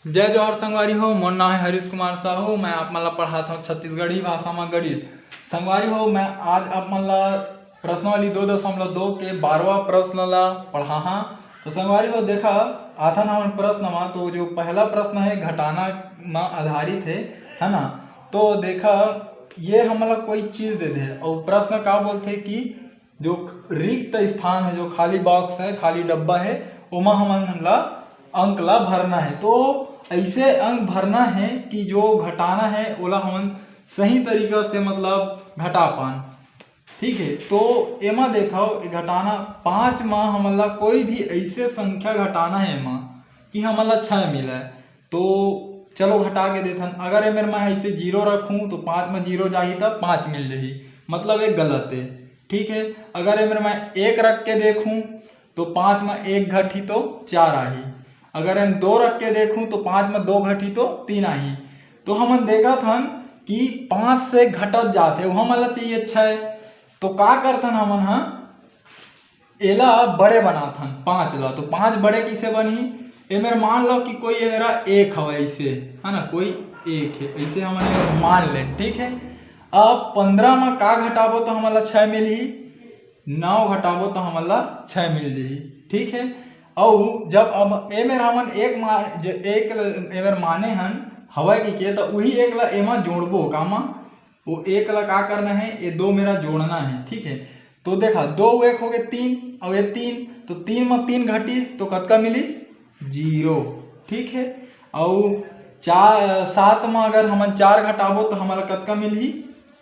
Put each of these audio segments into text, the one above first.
जय जोहार संगवारी हो। मोर नाम है हरीश कुमार साहू। मैं आप मन ला पढ़ाता हूँ छत्तीसगढ़ी भाषा में गणित। संगवारी हो, मैं आज आप मन ला प्रश्नावली 2.2 के 12वां प्रश्न ला पढ़ा हाँ। तो संगवारी हो देखा आथन हमन प्रश्न में, तो जो पहला प्रश्न है घटाना में आधारित है ना। तो देखा ये हमला कोई चीज दे दे और प्रश्न का बोलते कि जो रिक्त स्थान है, जो खाली बॉक्स है, खाली डब्बा है, उमा हमन ला अंक ला भरना है। तो ऐसे अंक भरना है कि जो घटाना है ओला हमन सही तरीका से मतलब घटा पान। ठीक है, तो एमा देखो घटाना 5 में हमन ला कोई भी ऐसे संख्या घटाना है एमा कि हमन ला 6 मिले। तो चलो घटा के देखन। अगर ए मेरे में ऐसे 0 रखूं तो 5 में 0 जाही तब 5 मिल जाही, मतलब एक गलत है। ठीक है, अगर ए मेरे में 1 रख के देखूं तो 5 में 1 घटी तो 4 आही। अगर हम 2 रख के देखूं तो 5 में 2 घटी तो 3 आही। तो हमन देखा थन कि 5 से घटत जाते वो हमन ला चाहिए 6। तो का करथन हमन हा एला बड़े बनाथन 5 ला। तो 5 बड़े किसे बनही, ए मेरा मान लो कि कोई ये मेरा 1 हवा ऐसे है ना, कोई 1 है ऐसे हमन मान ले। ठीक है, अब 15 में का घटाबो तो हमन ला 6 मिलही, 9 घटाबो तो हमन ला 6 मिल जाही। ठीक है, और जब अब ए मेर हमन एक माने हन हवा के तो वही एक ला एमा जोड़बो कामा, वो एक ला का करना है, ये 2 मेरा जोड़ना है। ठीक है, तो देखा 2 1 हो गए 3 और ये 3, तो 3 में 3 घटीस तो कतका मिली 0। ठीक है, और 7 में अगर हमन 4 घटाबो तो हमारा कतका मिलही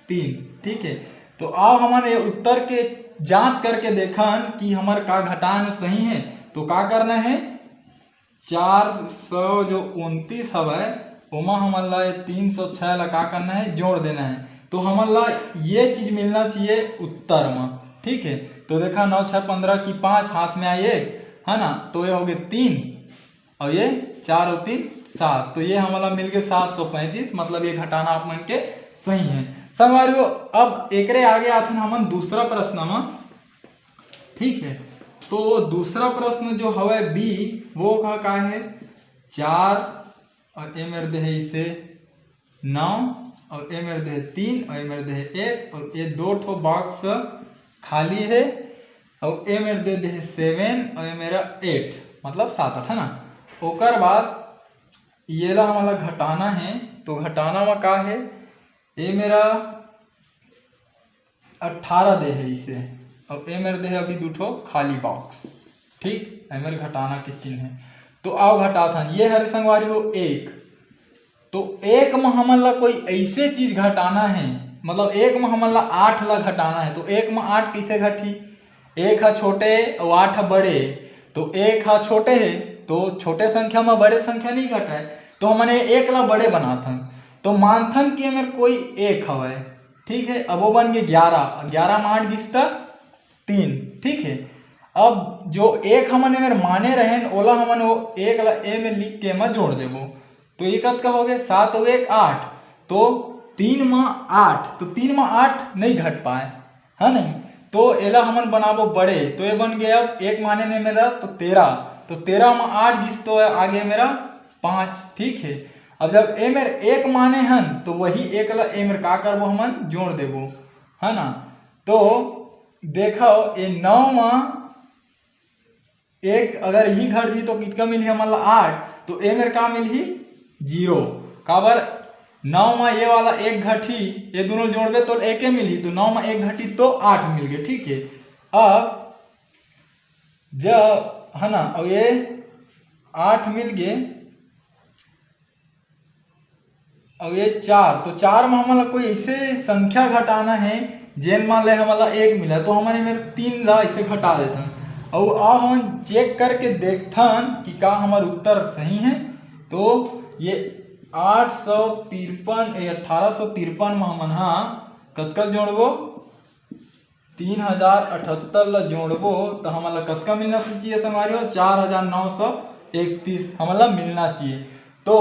3। ठीक है, तो अब हमन ये उत्तर के जांच करके देखन कि हमार का घटान सही है। तो का करना है 429 हवै ओमा हमन ला 306 ला का करना है जोड़ देना है। तो हमन ला ये चीज मिलना चाहिए उत्तर में। ठीक है, तो देखा 9 6 15 की 5 हाथ में आई 1 है ना, तो ये हो गए 3 और ये 4 और 3 7। तो ये हमारा मिल गए 735, मतलब ये घटाना आप मन के सही है। संगवारियों अब एकरे आगे आथन हमन दूसरा प्रश्न में। ठीक है, तो दूसरा प्रश्न जो हवे बी वो का है 4 और ए मेरे दे है इसे 9 और ए मेरे दे है 3 और ए मेरे दे है 1 और ये 2 ठो बॉक्स खाली है और ए मेरे दे है 7 और ये मेरा 8, मतलब 7 है ना। ओकर बाद ये ला हमारा घटाना है। तो घटाना में का है, ये मेरा 18 दे है इसे और ए मेरे दे है अभी 2 ठो खाली बॉक्स। ठीक, ए मेरे घटाना के चिन्ह है। तो आओ घटाथन ये हर संगवारी हो 1। तो 1 में हमन ला कोई ऐसे चीज घटाना है, मतलब 1 में हमन ला 8 ला घटाना है। तो 1 में 8 किसे घटी, 1 है छोटे और 8 है बड़े। तो 1 है छोटे है तो छोटे संख्या में बड़े संख्या नहीं घटाए, तो हमने 1 ला बड़े बनाथन। तो मानथन कि मेरे कोई 1 हवा है। ठीक है, अब वो बन गए 11, 11 में 8 गिसता 3। ठीक है, अब जो 1 हमन मेरे माने रहे ओला हमन वो 1 ला ए में लिख के में जोड़ देबो। तो ये कत का हो गए 7 और 1 8, तो 3 में 8, तो 3 में 8 नहीं घट पाए है नहीं। तो एला हमन बनाबो बड़े, तो ये बन गया अब 1 माने ने मेरा तो 13, तो 13 में 8 गिस तो आगे मेरा 5। ठीक है, अब जब ए मेरे 1 माने हन तो वही 1 ला ए मेरे का करबो हमन जोड़ देबो है ना। तो देखो ये 9 में 1 अगर ही घट दी तो कितना मिली हमन ला 8, तो ए मेरे का मिली 0। काबर 9 में ये वाला 1 घटी, ये दोनों जोड़बे तो 1 मिली, तो 9 में 1 घटी तो 8 मिल गए। ठीक है, अब जब है ना और ये 8 मिल गए और ये 4, तो 4 में हमारा कोई ऐसे संख्या घटाना है जेन मान ले हमारा 1 मिला, तो हमारे मेरे 3 ला ऐसे घटा देथन और अब हम चेक करके देखथन कि का हमारा उत्तर सही है। तो ये 1853 में हमन हा कतका जोड़बो 3078 ला जोड़बो तो हमारा कतका मिलना चाहिए संगवारी 4931 हमारा मिलना चाहिए। तो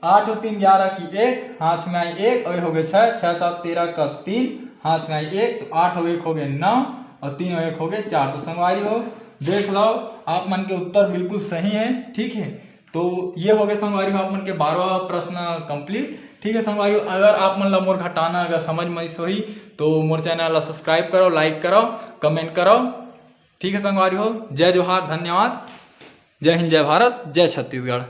8 और 3 11 की 1 हाथ में आई 1 और हो गए 6 6 7 13 का 3 हाथ में आई 1, तो 8 और 1 हो गए 9 और 3 और 1 हो गए 4। तो संगवारी हो देख लो आप मन के उत्तर बिल्कुल सही है। ठीक है, तो ये हो गए संगवारी हो आप मन के 12वां प्रश्न कंप्लीट। ठीक है संगवारी हो, अगर आप मन ला मोर घटाना अगर समझ में होही तो मोर चैनल ला सब्सक्राइब करो, लाइक करो, कमेंट करो। ठीक है संगवारी हो, जय जोहार, धन्यवाद। जय हिंद, जय भारत, जय छत्तीसगढ़।